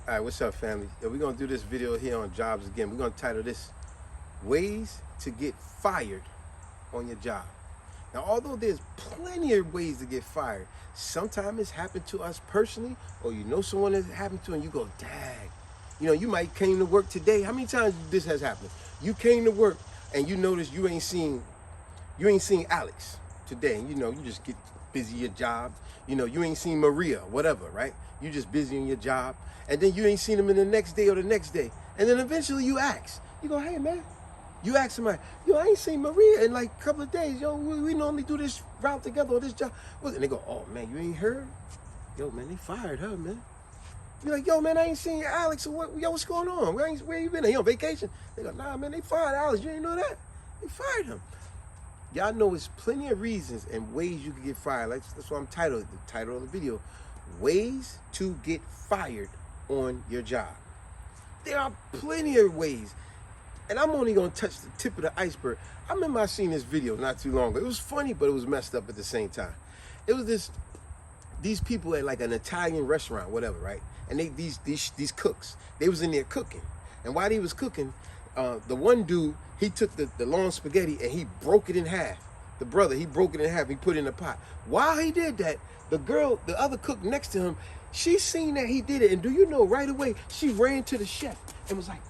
All right, what's up, family? We're going to do this video here on jobs again. We're going to title this Ways to Get Fired on Your Job. Now, although there's plenty of ways to get fired, sometimes it's happened to us personally, or you know someone that happened to and you go, dang. You know, you might came to work today. How many times this has happened? You came to work and you notice you ain't seen Alex today. And you know, you just get busy your job. You know, you ain't seen Maria, whatever, right? You just busy in your job. And then you ain't seen him in the next day or the next day. And then eventually you ask. You go, hey, man. You ask somebody, yo, I ain't seen Maria in like a couple of days. Yo, we normally do this route together or this job. And they go, oh, man, you ain't heard? Yo, man, they fired her, man. You're like, yo, man, I ain't seen Alex. Or what? Yo, what's going on? Where you been? He on vacation? They go, nah, man, they fired Alex. You ain't know that? They fired him. Y'all know it's plenty of reasons and ways you can get fired. Like, that's why I'm titled, the title of the video, Ways to Get Fired on Your Job. There are plenty of ways. And I'm only going to touch the tip of the iceberg. I remember I seen this video not too long ago. It was funny, but it was messed up at the same time. It was these people at like an Italian restaurant, whatever, right? And these cooks, they was in there cooking. And while they was cooking, the one dude, he took the long spaghetti and he broke it in half. The brother, he broke it in half. He put it in a pot. While he did that, the girl, the other cook next to him, she seen that he did it. And do you know, right away, she ran to the chef and was like,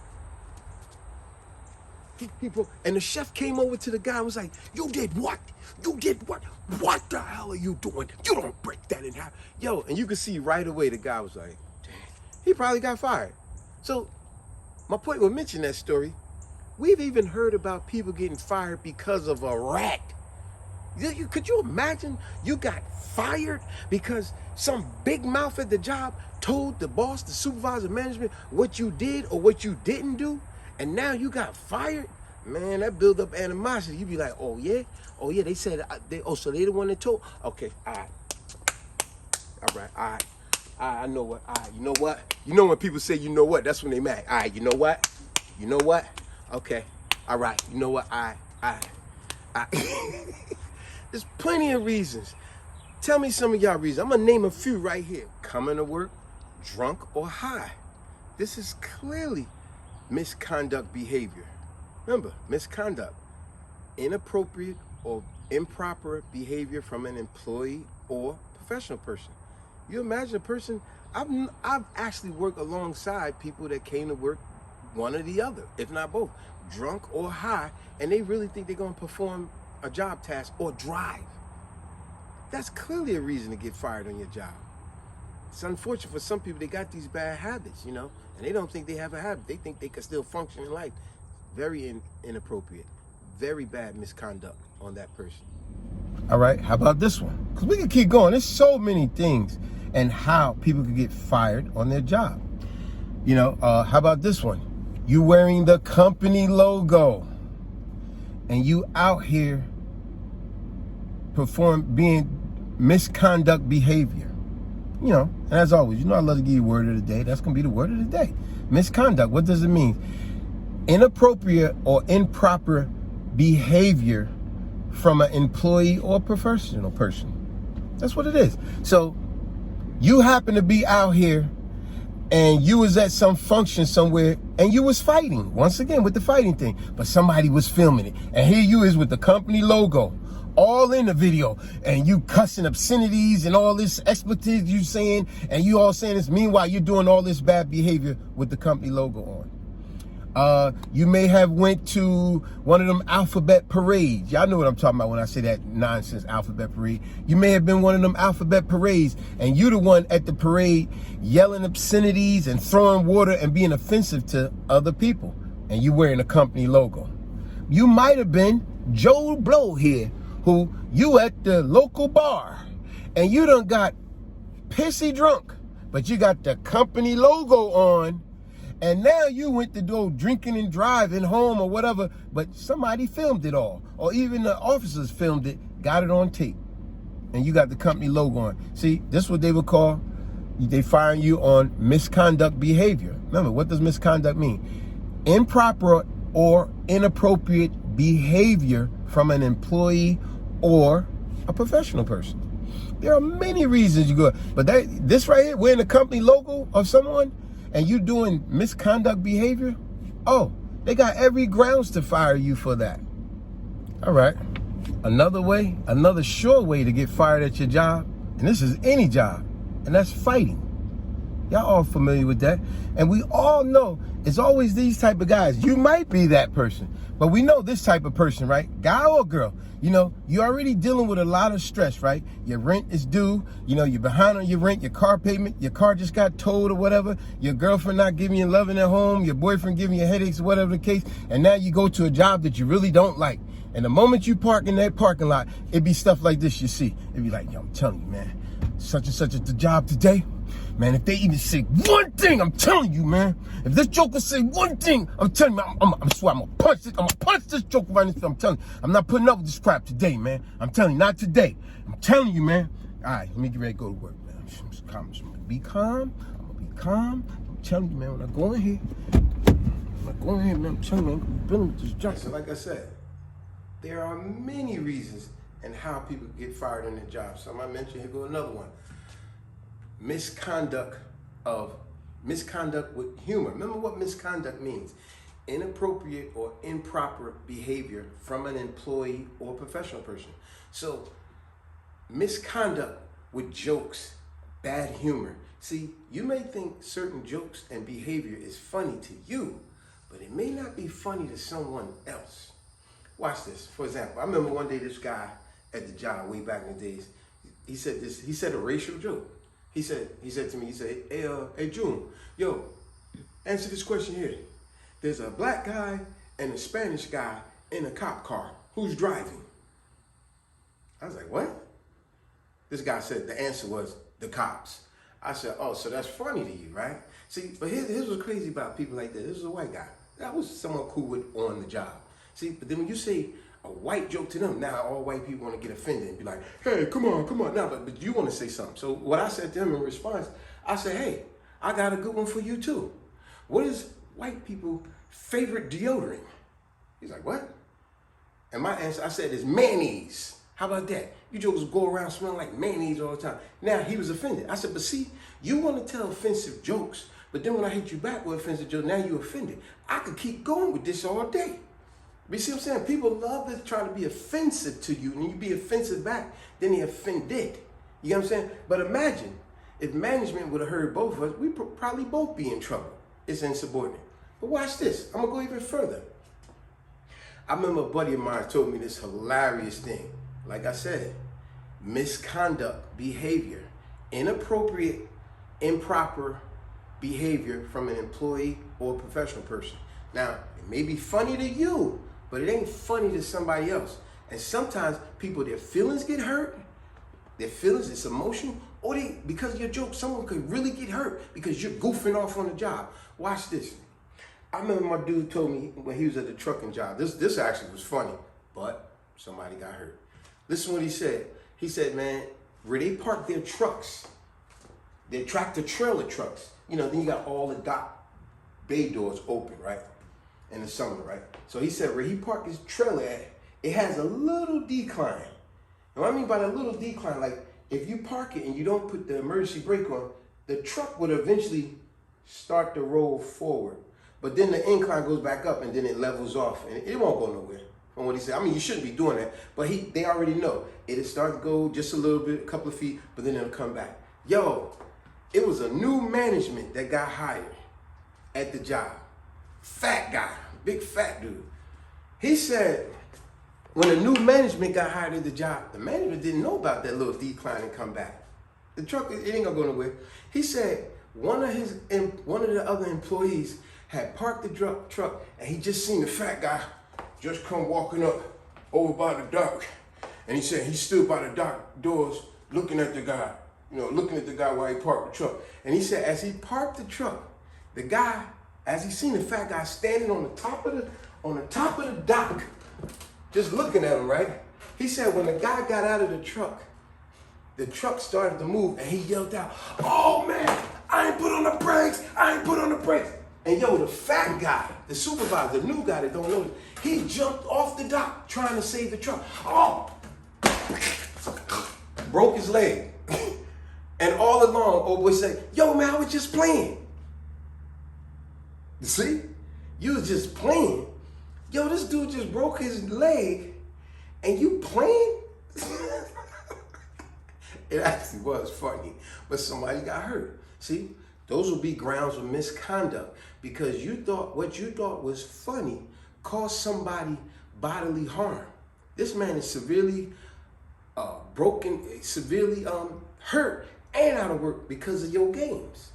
and the chef came over to the guy and was like, you did what? You did what? What the hell are you doing? You don't break that in half. Yo, and you could see right away the guy was like, damn, he probably got fired. So my point with mentioning that story, we've even heard about people getting fired because of a rat. Could you imagine you got fired because some big mouth at the job told the boss, the supervisor, management what you did or what you didn't do? And now you got fired? Man, that build up animosity. You be like, oh yeah, they said, so they the one that told? Okay, all right, I know what, you know what? You know when people say, you know what, that's when they mad. All right, you know what? Okay, all right, you know what, There's plenty of reasons. Tell me some of y'all reasons. I'm gonna name a few right here. Coming to work drunk or high. This is clearly misconduct behavior. Remember, misconduct, inappropriate or improper behavior from an employee or professional person. You imagine a person, I've actually worked alongside people that came to work one or the other, if not both, drunk or high, and they really think they're gonna perform a job task or drive. That's clearly a reason to get fired on your job. It's unfortunate for some people, they got these bad habits, you know, and they don't think they have a habit. They think they can still function in life. Very inappropriate, very bad misconduct on that person. All right, how about this one? Because we can keep going. There's so many things and how people can get fired on their job. You know, how about this one? You wearing the company logo and you out here being misconduct behavior. You know, and as always, you know I love to give you word of the day. That's going to be the word of the day. Misconduct, what does it mean? Inappropriate or improper behavior from an employee or professional person. That's what it is. So you happen to be out here and you was at some function somewhere and you was fighting, once again with the fighting thing, but somebody was filming it. And here you is with the company logo all in the video, and you cussing obscenities and all this expletives you saying, and you all saying this. Meanwhile, you're doing all this bad behavior with the company logo on. You may have went to one of them alphabet parades. Y'all know what I'm talking about when I say that nonsense alphabet parade. You may have been one of them alphabet parades, and you the one at the parade yelling obscenities and throwing water and being offensive to other people, and you wearing a company logo. You might have been Joe Blow here, who you at the local bar and you done got pissy drunk, but you got the company logo on, and now you went to go drinking and driving home or whatever, but somebody filmed it all, or even the officers filmed it, got it on tape, and you got the company logo on. See, this is what they would call, they firing you on misconduct behavior. Remember, what does misconduct mean? Improper or inappropriate behavior from an employee or a professional person. There are many reasons you go, but this right here, wearing the company logo of someone, and you doing misconduct behavior, oh, they got every grounds to fire you for that. All right. Another way, another sure way to get fired at your job, and this is any job, and that's fighting. Y'all all familiar with that. And we all know it's always these type of guys. You might be that person, but we know this type of person, right? Guy or girl. You know, you're already dealing with a lot of stress, right? Your rent is due. You know, you're behind on your rent, your car payment, your car just got towed or whatever. Your girlfriend not giving you loving at home, your boyfriend giving you headaches, whatever the case. And now you go to a job that you really don't like. And the moment you park in that parking lot, it be stuff like this you see. It be like, yo, I'm telling you, man, such and such at the job today. Man, if they even say one thing, I'm telling you, man. If this joker say one thing, I'm telling you, I swear, I'm gonna punch this joker right in the face. I'm telling you, I'm not putting up with this crap today, man. I'm telling you, not today. I'm telling you, man. All right, let me get ready to go to work, man. I'm just gonna be calm. I'm gonna be calm. I'm telling you, man, when I go in here, man, I'm telling you, man, I'm dealing with this joker. So like I said, there are many reasons and how people get fired in their jobs. Some I mentioned, here go another one. Misconduct with humor. Remember what misconduct means. Inappropriate or improper behavior from an employee or professional person. So misconduct with jokes, bad humor. See, you may think certain jokes and behavior is funny to you, but it may not be funny to someone else. Watch this. For example, I remember one day this guy at the job way back in the days, he said a racial joke. He said to me, hey June, yo, answer this question here. There's a black guy and a Spanish guy in a cop car. Who's driving? I was like, what? This guy said the answer was the cops. I said, oh, so that's funny to you, right? See, but here's what's crazy about people like that. This is a white guy. That was someone cool with on the job. See, but then when you say a white joke to them, now all white people want to get offended and be like, hey, come on. Now, but you want to say something. So what I said to him in response, I said, hey, I got a good one for you too. What is white people's favorite deodorant? He's like, what? And my answer, I said, is mayonnaise. How about that? You jokers go around smelling like mayonnaise all the time. Now he was offended. I said, but see, you want to tell offensive jokes, but then when I hit you back with offensive jokes, now you're offended. I could keep going with this all day. But you see what I'm saying? People love to try to be offensive to you, and you be offensive back, then they offended. You know what I'm saying? But imagine if management would have heard both of us, we'd probably both be in trouble. It's insubordinate. But watch this. I'm going to go even further. I remember a buddy of mine told me this hilarious thing. Like I said, misconduct, behavior, inappropriate, improper behavior from an employee or a professional person. Now, it may be funny to you, but it ain't funny to somebody else. And sometimes people, their feelings get hurt. Their feelings, it's emotional. Or because of your joke, someone could really get hurt because you're goofing off on the job. Watch this. I remember my dude told me when he was at the trucking job. This actually was funny, but somebody got hurt. Listen what he said. He said, man, where they park their trucks, their tractor trailer trucks, you know, then you got all the dock bay doors open, right? In the summer, right? So he said where he parked his trailer at, it has a little decline. And what I mean by the little decline, like if you park it and you don't put the emergency brake on, the truck would eventually start to roll forward. But then the incline goes back up and then it levels off and it won't go nowhere. From what he said. I mean, you shouldn't be doing that, but they already know. It'll start to go just a little bit, a couple of feet, but then it'll come back. Yo, it was a new management that got hired at the job. Fat guy, big fat dude. He said when the new management got hired at the job, the management didn't know about that little decline and come back. The truck, it ain't gonna go nowhere. He said one of the other employees had parked the truck and he just seen the fat guy just come walking up over by the dock. And he said he stood by the dock doors looking at the guy, looking at the guy while he parked the truck. And he said as he parked the truck, the guy, as he seen the fat guy standing on the top of the dock, just looking at him, right? He said when the guy got out of the truck started to move and he yelled out, oh man, I ain't put on the brakes. And yo, the fat guy, the supervisor, the new guy that don't know this, he jumped off the dock trying to save the truck. Oh! Broke his leg. And all along, old boy said, yo man, I was just playing. See? You was just playing. Yo, this dude just broke his leg and you playing? It actually was funny, but somebody got hurt. See, those will be grounds of misconduct because you thought what you thought was funny caused somebody bodily harm. This man is severely severely hurt and out of work because of your games.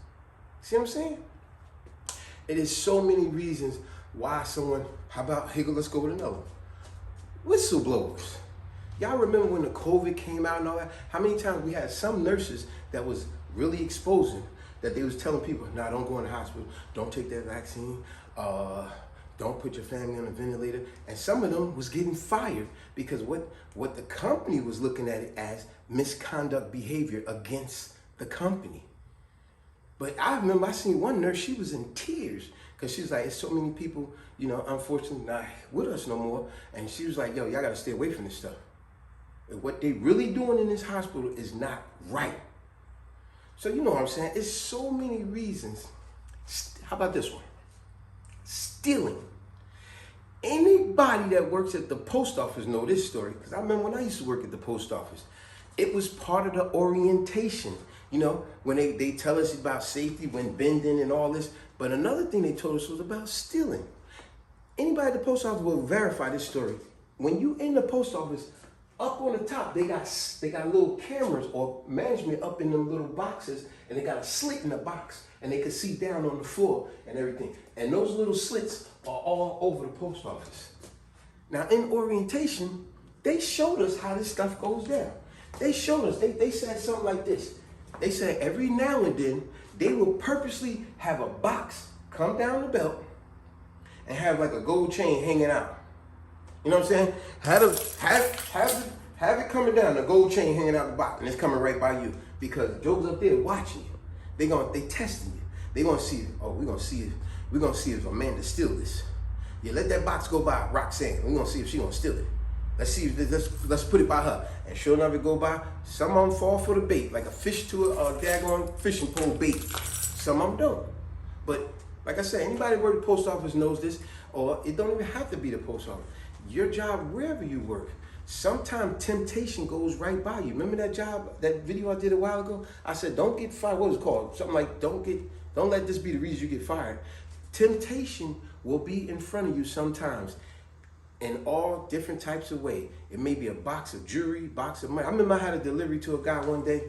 See what I'm saying? It is so many reasons why someone, how about, here, let's go with another one. Whistleblowers. Y'all remember when the COVID came out and all that? How many times we had some nurses that was really exposing, that they was telling people, nah, don't go in the hospital, don't take that vaccine, don't put your family on a ventilator. And some of them was getting fired because what the company was looking at it as misconduct behavior against the company. But I remember I seen one nurse, she was in tears because she was like, it's so many people, you know, unfortunately not with us no more. And she was like, yo, y'all got to stay away from this stuff. And what they really doing in this hospital is not right. So you know what I'm saying? It's so many reasons. How about this one? Stealing. Anybody that works at the post office know this story, because I remember when I used to work at the post office, it was part of the orientation. You know, when they tell us about safety, when bending and all this. But another thing they told us was about stealing. Anybody at the post office will verify this story. When you in the post office, up on the top, they got little cameras or management up in them little boxes, and they got a slit in the box, and they can see down on the floor and everything. And those little slits are all over the post office. Now, in orientation, they showed us how this stuff goes down. They showed us, they said something like this. They said every now and then, they will purposely have a box come down the belt and have like a gold chain hanging out. You know what I'm saying? Have it coming down, the gold chain hanging out the box, and it's coming right by you because Joe's up there watching you. They testing you. They gonna see. Oh, we're gonna see if Amanda steal this. Yeah, let that box go by Roxanne. We're gonna see if she gonna steal it. Let's see if let's put it by her. And sure enough, it go by. Some of them fall for the bait, like a fish to a daggone fishing pole bait. Some of them don't. But like I said, anybody who works at the post office knows this, or it don't even have to be the post office. Your job, wherever you work, sometimes temptation goes right by you. Remember that job, that video I did a while ago? I said, don't get fired. What was it called? Something like, don't let this be the reason you get fired. Temptation will be in front of you sometimes in all different types of ways. It may be a box of jewelry, box of money. I remember I had a delivery to a guy one day,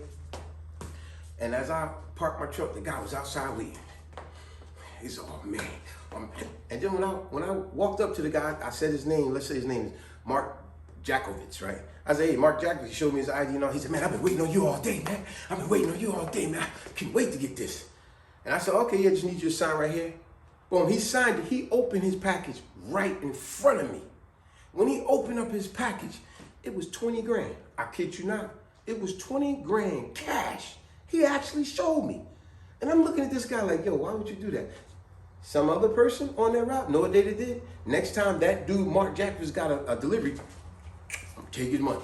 and as I parked my truck, the guy was outside waiting. He said, oh man. And then when I walked up to the guy, I said his name. Let's say his name is Mark Jakovich, right? I said, hey, Mark Jakovich. He showed me his ID. You know, he said, man, I've been waiting on you all day, man. I've been waiting on you all day, man. I can't wait to get this. And I said, okay, yeah, just need you to sign right here. Boom, he signed it. He opened his package right in front of me. When he opened up his package, it was 20 grand. I kid you not. It was 20 grand cash. He actually showed me. And I'm looking at this guy like, yo, why would you do that? Some other person on that route, know what they did? Next time that dude, Mark Jackson, got a delivery, take his money.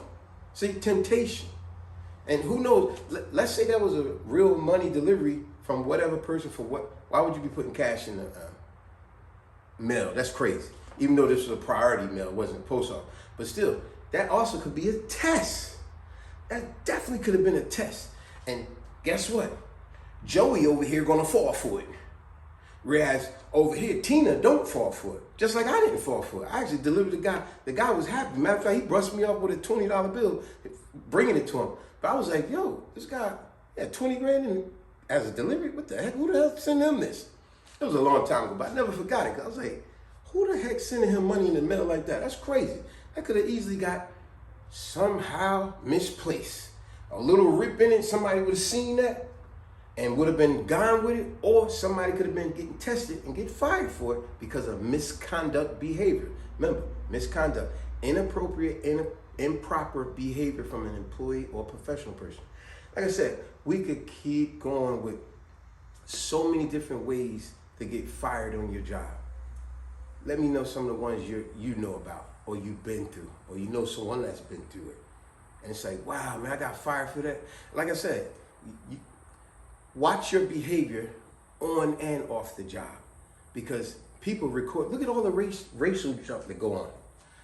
See, temptation. And who knows, let's say that was a real money delivery from whatever person for what, why would you be putting cash in the mail? That's crazy. Even though this was a priority mail, it wasn't a post office. But still, that also could be a test. That definitely could have been a test. And guess what? Joey over here gonna fall for it. Whereas over here, Tina don't fall for it. Just like I didn't fall for it. I actually delivered the guy. The guy was happy. Matter of fact, he brushed me off with a $20 bill, bringing it to him. But I was like, yo, this guy had 20 grand in, as a delivery? What the heck? Who the hell sent him this? It was a long time ago, but I never forgot it. I was like, who the heck sending him money in the mail like that? That's crazy. That could have easily got somehow misplaced. A little rip in it, somebody would have seen that and would have been gone with it, or somebody could have been getting tested and get fired for it because of misconduct behavior. Remember, misconduct, inappropriate, improper behavior from an employee or professional person. Like I said, we could keep going with so many different ways to get fired on your job. Let me know some of the ones you know about, or you've been through, or you know someone that's been through it. And it's like, wow, man, I got fired for that. Like I said, watch your behavior on and off the job. because people record. Look at all the racial junk that go on.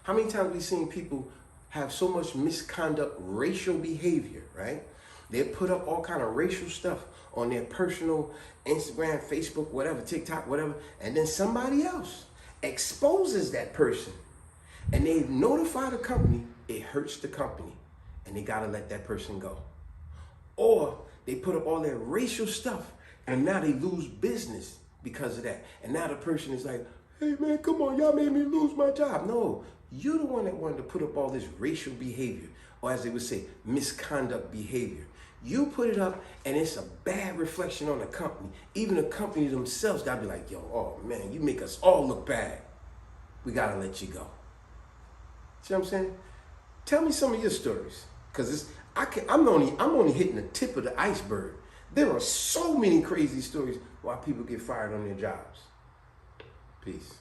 How many times we seen people have so much misconduct, racial behavior, right? They put up all kind of racial stuff on their personal Instagram, Facebook, whatever, TikTok, whatever, and then somebody else exposes that person, and they notify the company. It hurts the company, and they gotta let that person go. Or they put up all their racial stuff, and now they lose business because of that. And now the person is like, hey man, come on, y'all made me lose my job. No, you're the one that wanted to put up all this racial behavior, or as they would say, misconduct behavior. You put it up, and it's a bad reflection on the company. Even the company themselves gotta be like, yo, oh man, you make us all look bad. We gotta let you go. See what I'm saying? Tell me some of your stories, because I'm only hitting the tip of the iceberg. There are so many crazy stories why people get fired on their jobs. Peace.